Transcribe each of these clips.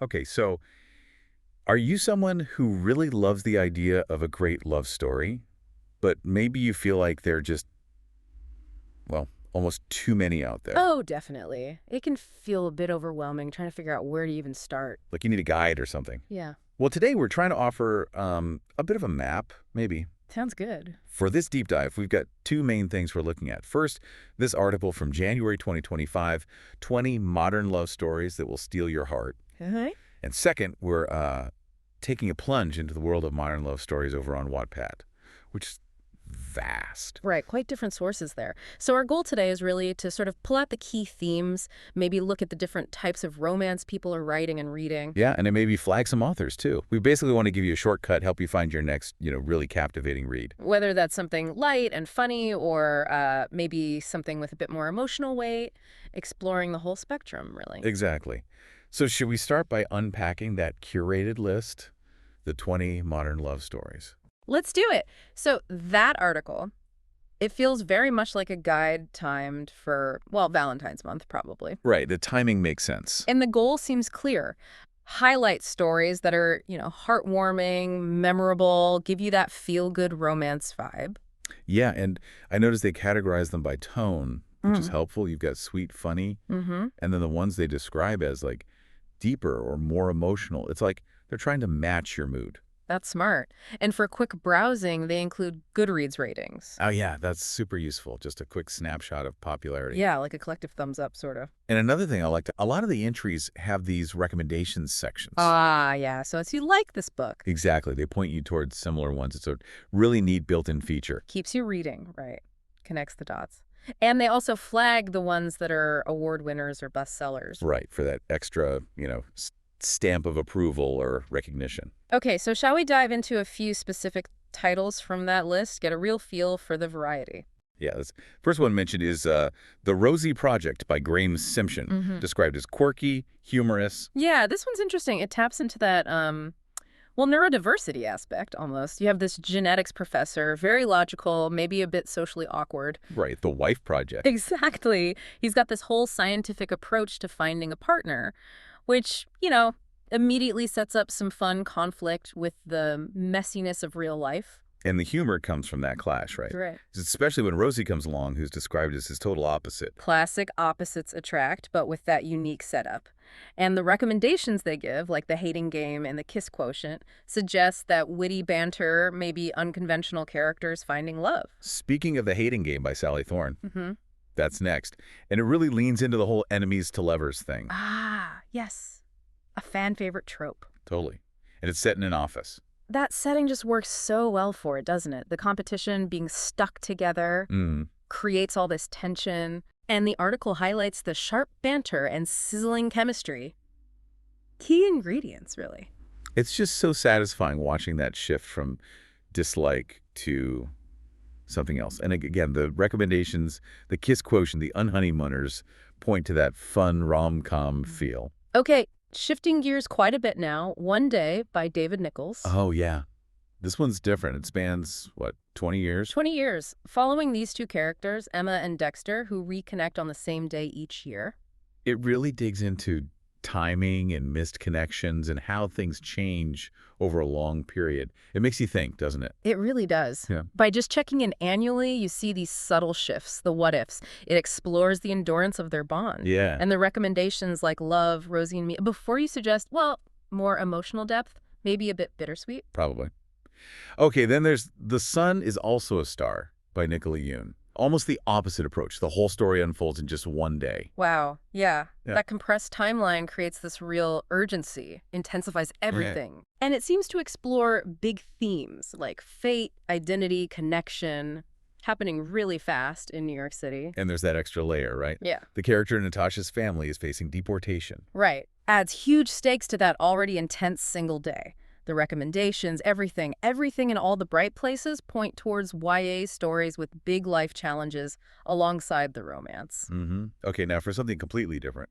Okay, so are you someone who really loves the idea of a great love story, but maybe you feel like there are just, well, almost too many out there? Oh, definitely. It can feel a bit overwhelming trying to figure out where to even start. Like you need a guide or something? Yeah, Well, today we're trying to offer a bit of a map, maybe. sounds good. For this deep dive, we've got two main things we're looking at. First, this article from January 2025, 20 modern love stories that will steal your heart. Okay. And second, we're taking a plunge into the world of modern love stories over on Wattpad, which is vast. Right, quite different sources there. So our goal today is really to sort of pull out the key themes, maybe look at the different types of romance people are writing and reading. Yeah, and it maybe flag some authors too. We basically want to give you a shortcut, help you find your next, really captivating read. Whether that's something light and funny or maybe something with a bit more emotional weight, exploring the whole spectrum, really. Exactly. So should we start by unpacking that curated list, the 20 modern love stories? Let's do it. So that article, it feels very much like a guide timed for, well, Valentine's month, probably. Right, the timing makes sense. And the goal seems clear. Highlight stories that are, heartwarming, memorable, give you that feel-good romance vibe. Yeah, and I noticed they categorize them by tone, which is Mm. helpful. You've got sweet, funny, Mm-hmm. and then the ones they describe as like deeper or more emotional. It's like they're trying to match your mood. That's smart. And for quick browsing, they include Goodreads ratings. Oh yeah, that's super useful. Just a quick snapshot of popularity. Yeah, like a collective thumbs up, sort of. And another thing I like to, a lot of the entries have these recommendations sections. Ah, yeah. So it's you like this book. Exactly. They point you towards similar ones. It's a really neat built-in feature. Keeps you reading, right? Connects the dots. And they also flag the ones that are award winners or bestsellers. Right, for that extra, stamp of approval or recognition. Okay, so shall we dive into a few specific titles from that list? Get a real feel for the variety. Yeah, this first one mentioned is The Rosie Project by Graham Simpson, Hmm. described as quirky, humorous. Yeah, this one's interesting. It taps into that, well, neurodiversity aspect almost. You have this genetics professor, very logical, maybe a bit socially awkward. Right, The Wife Project. Exactly. He's got this whole scientific approach to finding a partner, which, immediately sets up some fun conflict with the messiness of real life. And the humor comes from that clash, right? Right. Especially when Rosie comes along, who's described as his total opposite. Classic opposites attract, but with that unique setup. And the recommendations they give, like the hating game and the kiss quotient, suggest that witty banter, maybe unconventional characters finding love. Speaking of The Hating Game by Sally Thorne, Hmm. that's next. And it really leans into the whole enemies to lovers thing. Ah, yes. A fan favorite trope. Totally. And it's set in an office. That setting just works so well for it, doesn't it? The competition being stuck together Mm. creates all this tension, and the article highlights the sharp banter and sizzling chemistry. Key ingredients, really. It's just so satisfying watching that shift from dislike to something else. And again, the recommendations, the kiss quotient, the unhoneymooners point to that fun rom-com feel. Okay, shifting gears quite a bit now. One Day by David Nichols. Oh, yeah. This one's different. It spans, what, 20 years? 20 years, following these two characters, Emma and Dexter, who reconnect on the same day each year. It really digs into timing and missed connections and how things change over a long period. It makes you think, doesn't it? It really does. Yeah. By just checking in annually, you see these subtle shifts, the what ifs. It explores the endurance of their bond. Yeah. And the recommendations like love, Rosie and me, before you suggest, well, more emotional depth, maybe a bit bittersweet. Probably. Okay, then there's The Sun is Also a Star by Nicola Yoon. Almost the opposite approach. The whole story unfolds in just one day. Wow, yeah. Yeah. That compressed timeline creates this real urgency, intensifies everything. And it seems to explore big themes like fate, identity, connection, happening really fast in New York City. And there's that extra layer, right? Yeah. The character in Natasha's family is facing deportation. Right. Adds huge stakes to that already intense single day. The recommendations, everything in all the bright places point towards YA stories with big life challenges alongside the romance. Okay, now for something completely different.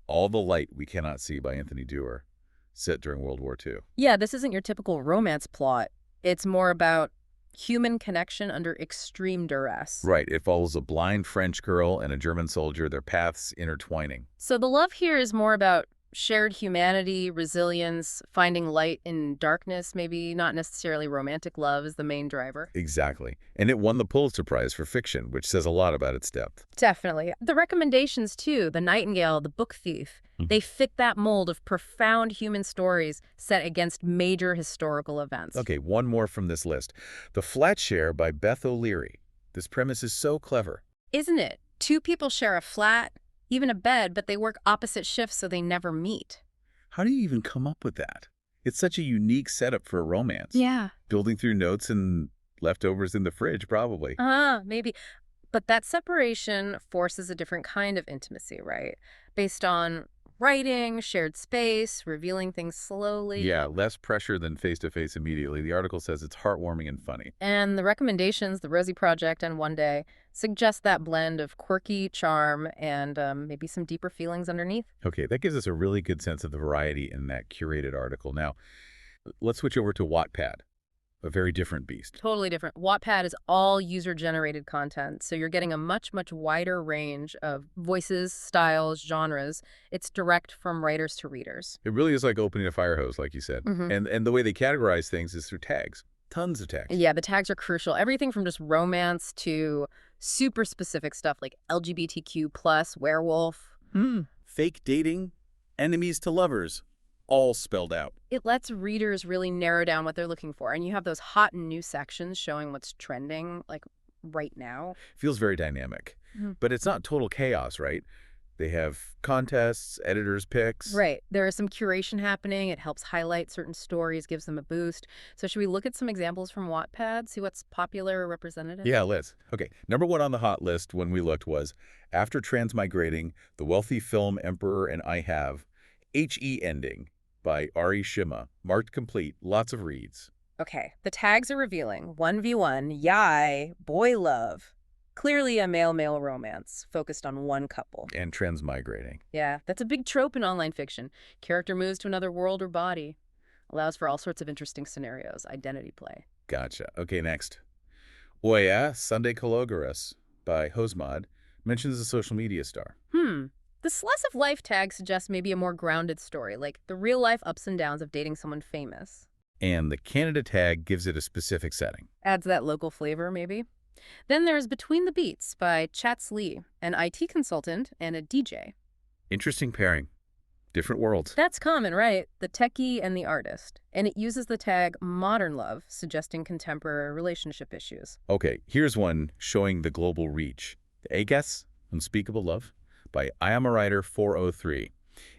All the Light We Cannot See by Anthony Dewar, set during World War II. Yeah, this isn't your typical romance plot. It's more about human connection under extreme duress. Right, it follows a blind French girl and a German soldier, their paths intertwining. So the love here is more about Shared humanity, resilience, finding light in darkness, maybe not necessarily romantic love is the main driver. Exactly. And it won the Pulitzer Prize for fiction, which says a lot about its depth. Definitely. The recommendations, too, The Nightingale, The Book Thief, they fit that mold of profound human stories set against major historical events. Okay, one more from this list. The Flat Share by Beth O'Leary. This premise is so clever. Isn't it? Two people share a flat, even a bed, but they work opposite shifts so they never meet. How do you even come up with that? It's such a unique setup for a romance. Yeah. Building through notes and leftovers in the fridge, probably. Maybe. But that separation forces a different kind of intimacy, right? Based on writing, shared space, revealing things slowly. Yeah, less pressure than face-to-face immediately. The article says it's heartwarming and funny. And the recommendations, The Rosie Project and One Day, suggest that blend of quirky charm and maybe some deeper feelings underneath. Okay, that gives us a really good sense of the variety in that curated article. Now, let's switch over to Wattpad, a very different beast. Totally different. Wattpad is all user-generated content, so you're getting a much, much wider range of voices, styles, genres. It's direct from writers to readers. It really is like opening a fire hose, like you said. And the way they categorize things is through tags. Tons of tags. Yeah, the tags are crucial. Everything from just romance to super specific stuff like LGBTQ+, werewolf. Fake dating, enemies to lovers, all spelled out. It lets readers really narrow down what they're looking for. And you have those hot and new sections showing what's trending, like right now. Feels very dynamic. But it's not total chaos, right? They have contests, editors' picks. Right. There is some curation happening. It helps highlight certain stories, gives them a boost. So should we look at some examples from Wattpad, see what's popular or representative? Yeah, let's. Okay, number one on the hot list when we looked was After Transmigrating, The Wealthy Film Emperor and I Have, H.E. Ending by Ari Shima. Marked complete, lots of reads. Okay, the tags are revealing. 1v1, yai, boy love. Clearly a male-male romance, focused on one couple. And Transmigrating. Yeah, that's a big trope in online fiction. Character moves to another world or body. Allows for all sorts of interesting scenarios, identity play. Gotcha. Okay, next. Oya, Sunday Kalogaras by Hosmod, mentions a social media star. The slice of life tag suggests maybe a more grounded story, like the real-life ups and downs of dating someone famous. And the Canada tag gives it a specific setting. Adds that local flavor, maybe. Then there's Between the Beats by Chats Lee, an IT consultant and a DJ. Interesting pairing. Different worlds. That's common, right? The techie and the artist. And it uses the tag modern love, suggesting contemporary relationship issues. Okay, here's one showing the global reach. Agas, Unspeakable Love, by I Am a Writer 403.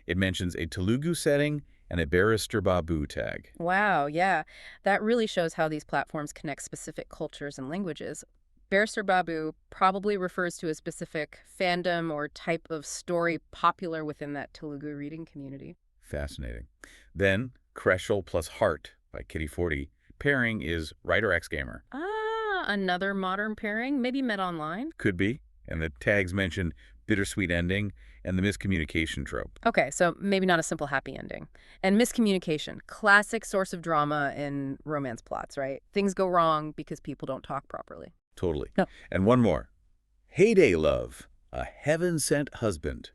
It mentions a Telugu setting and a Barrister Babu tag. Wow, yeah. That really shows how these platforms connect specific cultures and languages. Barrister Babu probably refers to a specific fandom or type of story popular within that Telugu reading community. Fascinating. Then, Crescel plus Heart by Kitty 40. Pairing is Writer X Gamer. Another modern pairing, maybe met online? Could be. And the tags mention bittersweet ending and the miscommunication trope. Okay, so maybe not a simple happy ending. And miscommunication, classic source of drama in romance plots, right? Things go wrong because people don't talk properly. Totally. No. And one more. Heyday Love, A Heaven-Sent Husband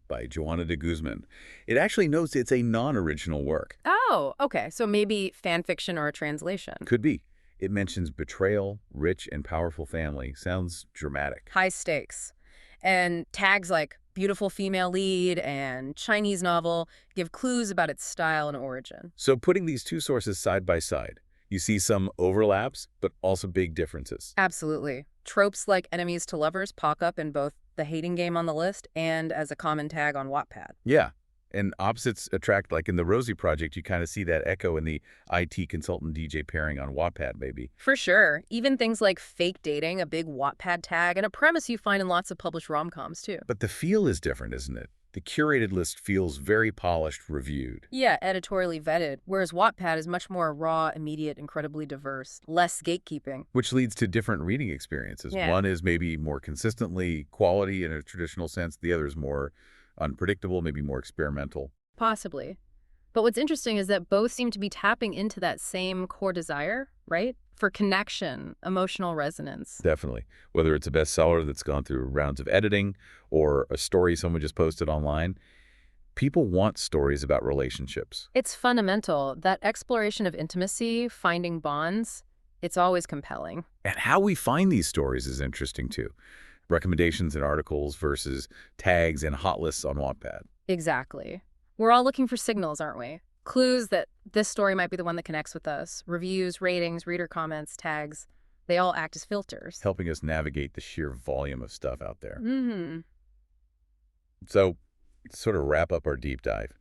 by Joanna de Guzman. It actually notes it's a non-original work. Oh, okay. So maybe fan fiction or a translation. Could be. It mentions betrayal, rich and powerful family. Sounds dramatic. High stakes. And tags like beautiful female lead and Chinese novel give clues about its style and origin. So putting these two sources side by side, you see some overlaps, but also big differences. Absolutely. Tropes like enemies to lovers pop up in both the hating game on the list and as a common tag on Wattpad. Yeah. And opposites attract, like in the Rosie Project, you kind of see that echo in the IT consultant DJ pairing on Wattpad, maybe. For sure. Even things like fake dating, a big Wattpad tag, and a premise you find in lots of published rom-coms, too. But the feel is different, isn't it? The curated list feels very polished, reviewed. Yeah, editorially vetted, whereas Wattpad is much more raw, immediate, incredibly diverse, less gatekeeping. Which leads to different reading experiences. Yeah. One is maybe more consistently quality in a traditional sense. The other is more unpredictable, maybe more experimental. Possibly. But what's interesting is that both seem to be tapping into that same core desire, right? For connection, emotional resonance. Definitely. Whether it's a bestseller that's gone through rounds of editing or a story someone just posted online, People want stories about relationships. It's fundamental. That exploration of intimacy, finding bonds, it's always compelling. And how we find these stories is interesting too. Recommendations in articles versus tags and hot lists on Wattpad. Exactly. We're all looking for signals, aren't we? Clues that this story might be the one that connects with us. Reviews, ratings, reader comments, tags, they all act as filters. Helping us navigate the sheer volume of stuff out there. Mm-hmm. So, to sort of wrap up our deep dive,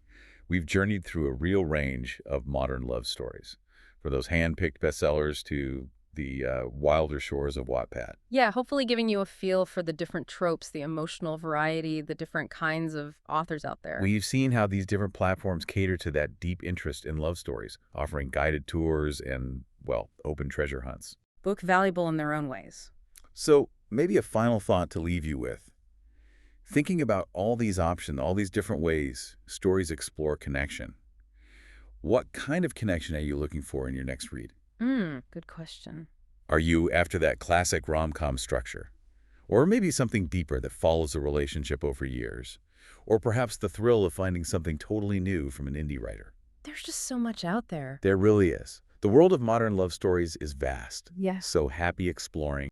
we've journeyed through a real range of modern love stories, from those hand-picked bestsellers to the wilder shores of Wattpad. Yeah, hopefully giving you a feel for the different tropes, the emotional variety, the different kinds of authors out there. We've seen how these different platforms cater to that deep interest in love stories, offering guided tours and, well, open treasure hunts. Book valuable in their own ways. So, maybe a final thought to leave you with. Thinking about all these options, all these different ways stories explore connection. What kind of connection are you looking for in your next read? Good question. Are you after that classic rom-com structure? Or maybe something deeper that follows a relationship over years? Or perhaps the thrill of finding something totally new from an indie writer? There's just so much out there. There really is. The world of modern love stories is vast. Yes. So happy exploring.